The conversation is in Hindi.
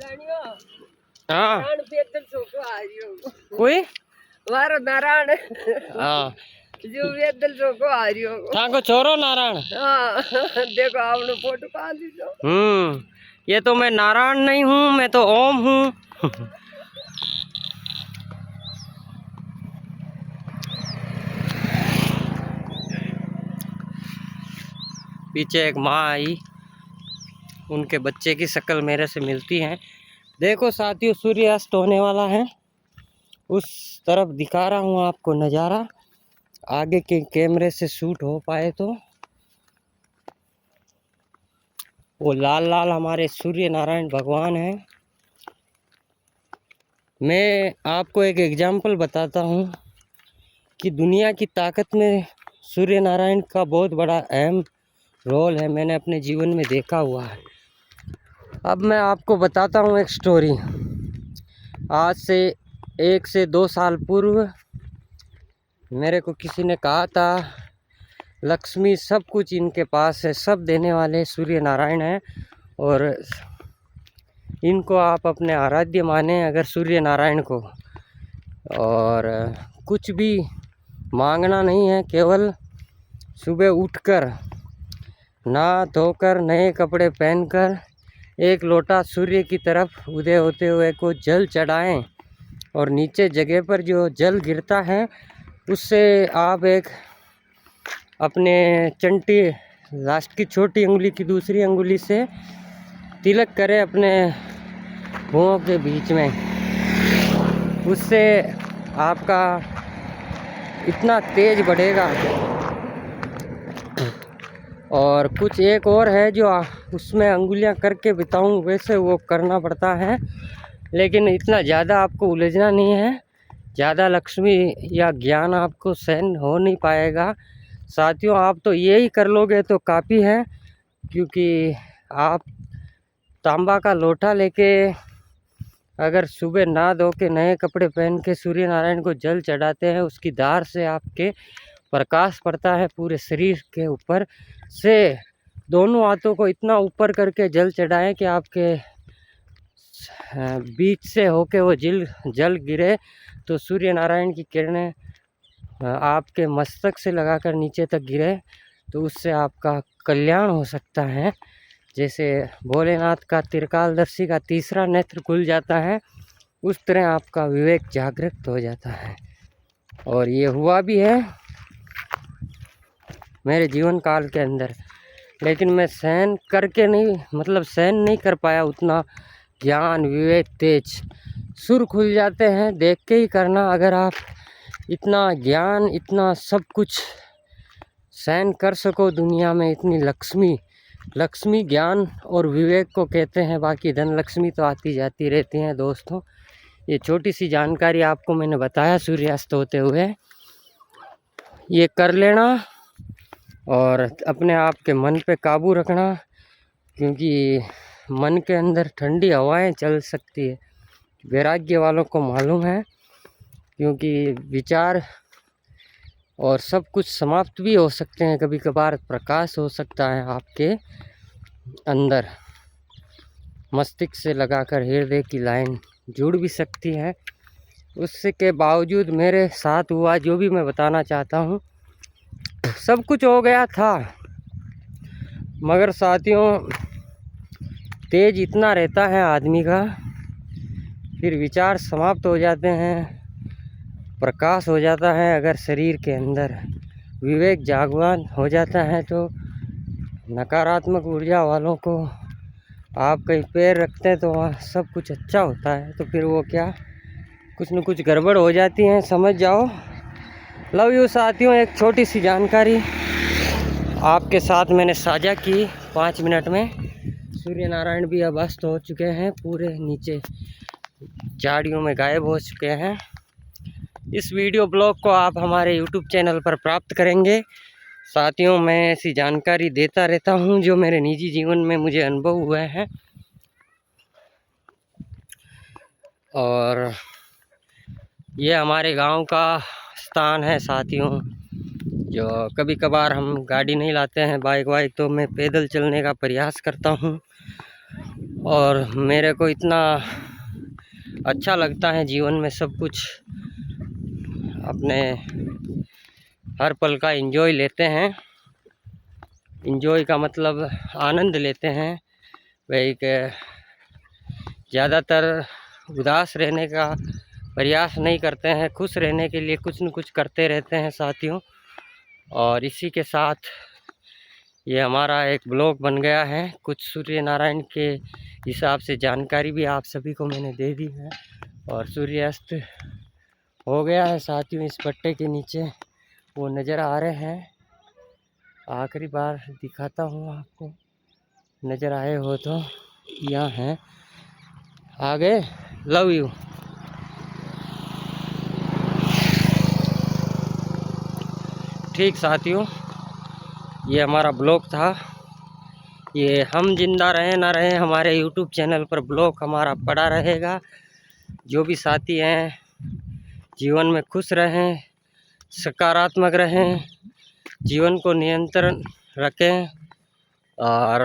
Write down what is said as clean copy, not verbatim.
हाँ कोई वारो नारायण हाँ जो वेदल को आ रही हो ताको छोरो नारायण। हाँ देखो आपने फोटो पा लीजो। ये तो मैं नारायण नहीं हूँ, मैं तो ओम हूँ। पीछे एक माँ आई, उनके बच्चे की शक्ल मेरे से मिलती है। देखो साथियों, सूर्यास्त होने वाला है, उस तरफ दिखा रहा हूँ आपको नज़ारा, आगे के कैमरे से शूट हो पाए तो। वो लाल लाल हमारे सूर्य नारायण भगवान हैं। मैं आपको एक एग्जाम्पल बताता हूँ कि दुनिया की ताकत में सूर्य नारायण का बहुत बड़ा अहम रोल है, मैंने अपने जीवन में देखा हुआ है। अब मैं आपको बताता हूँ एक स्टोरी। आज से 1 से 2 साल पूर्व मेरे को किसी ने कहा था, लक्ष्मी सब कुछ इनके पास है, सब देने वाले सूर्य नारायण हैं और इनको आप अपने आराध्य माने अगर सूर्य नारायण को, और कुछ भी मांगना नहीं है, केवल सुबह उठकर नहा धोकर नए कपड़े पहनकर एक लोटा सूर्य की तरफ उदय होते हुए को जल चढ़ाएं और नीचे जगह पर जो जल गिरता है उससे आप एक अपने चंटी लास्ट की छोटी उंगली की दूसरी उंगली से तिलक करें अपने भुवों के बीच में। उससे आपका इतना तेज बढ़ेगा। और कुछ एक और है जो उसमें अंगुलियां करके बताऊं, वैसे वो करना पड़ता है, लेकिन इतना ज़्यादा आपको उलझना नहीं है, ज़्यादा लक्ष्मी या ज्ञान आपको सहन हो नहीं पाएगा। साथियों आप तो यही कर लोगे तो काफ़ी है, क्योंकि आप तांबा का लोटा लेके अगर सुबह नहा धो के नए कपड़े पहन के सूर्य नारायण को जल चढ़ाते हैं, उसकी धार से आपके प्रकाश पड़ता है पूरे शरीर के ऊपर से। दोनों हाथों को इतना ऊपर करके जल चढ़ाएं कि आपके बीच से होके वो जल गिरे तो सूर्य नारायण की किरणें आपके मस्तक से लगाकर नीचे तक गिरे, तो उससे आपका कल्याण हो सकता है। जैसे भोलेनाथ का त्रिकालदर्शी का तीसरा नेत्र खुल जाता है, उस तरह आपका विवेक जागृत हो जाता है। और ये हुआ भी है मेरे जीवन काल के अंदर, लेकिन मैं सहन करके नहीं, मतलब सहन नहीं कर पाया उतना ज्ञान विवेक तेज। सुर खुल जाते हैं, देख के ही करना। अगर आप इतना ज्ञान इतना सब कुछ सहन कर सको दुनिया में, इतनी लक्ष्मी ज्ञान और विवेक को कहते हैं, बाकी धन लक्ष्मी तो आती जाती रहती हैं। दोस्तों ये छोटी सी जानकारी आपको मैंने बताया सूर्यास्त होते हुए, ये कर लेना और अपने आप के मन पे काबू रखना, क्योंकि मन के अंदर ठंडी हवाएं चल सकती है, वैराग्य वालों को मालूम है, क्योंकि विचार और सब कुछ समाप्त भी हो सकते हैं, कभी कभार प्रकाश हो सकता है आपके अंदर, मस्तिष्क से लगाकर हृदय की लाइन जुड़ भी सकती है। उससे के बावजूद मेरे साथ हुआ जो भी मैं बताना चाहता हूँ, सब कुछ हो गया था, मगर साथियों तेज इतना रहता है आदमी का, फिर विचार समाप्त हो जाते हैं, प्रकाश हो जाता है। अगर शरीर के अंदर विवेक जागवान हो जाता है तो नकारात्मक ऊर्जा वालों को आप कहीं पैर रखते हैं तो वहाँ सब कुछ अच्छा होता है, तो फिर वो क्या कुछ न कुछ गड़बड़ हो जाती हैं, समझ जाओ। लव यू साथियों, एक छोटी सी जानकारी आपके साथ मैंने साझा की 5 मिनट में। सूर्य नारायण भी अब अस्त हो चुके हैं, पूरे नीचे झाड़ियों में गायब हो चुके हैं। इस वीडियो ब्लॉग को आप हमारे यूट्यूब चैनल पर प्राप्त करेंगे। साथियों मैं ऐसी जानकारी देता रहता हूं जो मेरे निजी जीवन में मुझे अनुभव हुए हैं, और ये हमारे गांव का स्थान है साथियों। जो कभी कभार हम गाड़ी नहीं लाते हैं, बाइक वाइक, तो मैं पैदल चलने का प्रयास करता हूं। और मेरे को इतना अच्छा लगता है जीवन में सब कुछ अपने हर पल का एंजॉय लेते हैं। एंजॉय का मतलब आनंद लेते हैं। वही कि ज़्यादातर उदास रहने का प्रयास नहीं करते हैं, खुश रहने के लिए कुछ न कुछ करते रहते हैं साथियों। और इसी के साथ ये हमारा एक ब्लॉग बन गया है। कुछ सूर्य नारायण के हिसाब से जानकारी भी आप सभी को मैंने दे दी है। और सूर्यास्त हो गया है साथियों। इस पट्टे के नीचे वो नज़र आ रहे हैं। आखिरी बार दिखाता हूँ आपको, नज़र आए हो तो यहाँ हैं आगे। Love you. ठीक साथियों, ये हमारा ब्लॉग था। ये हम जिंदा रहें ना रहें, हमारे यूट्यूब चैनल पर ब्लॉग हमारा पड़ा रहेगा। जो भी साथी हैं जीवन में खुश रहें, सकारात्मक रहें, जीवन को नियंत्रण रखें और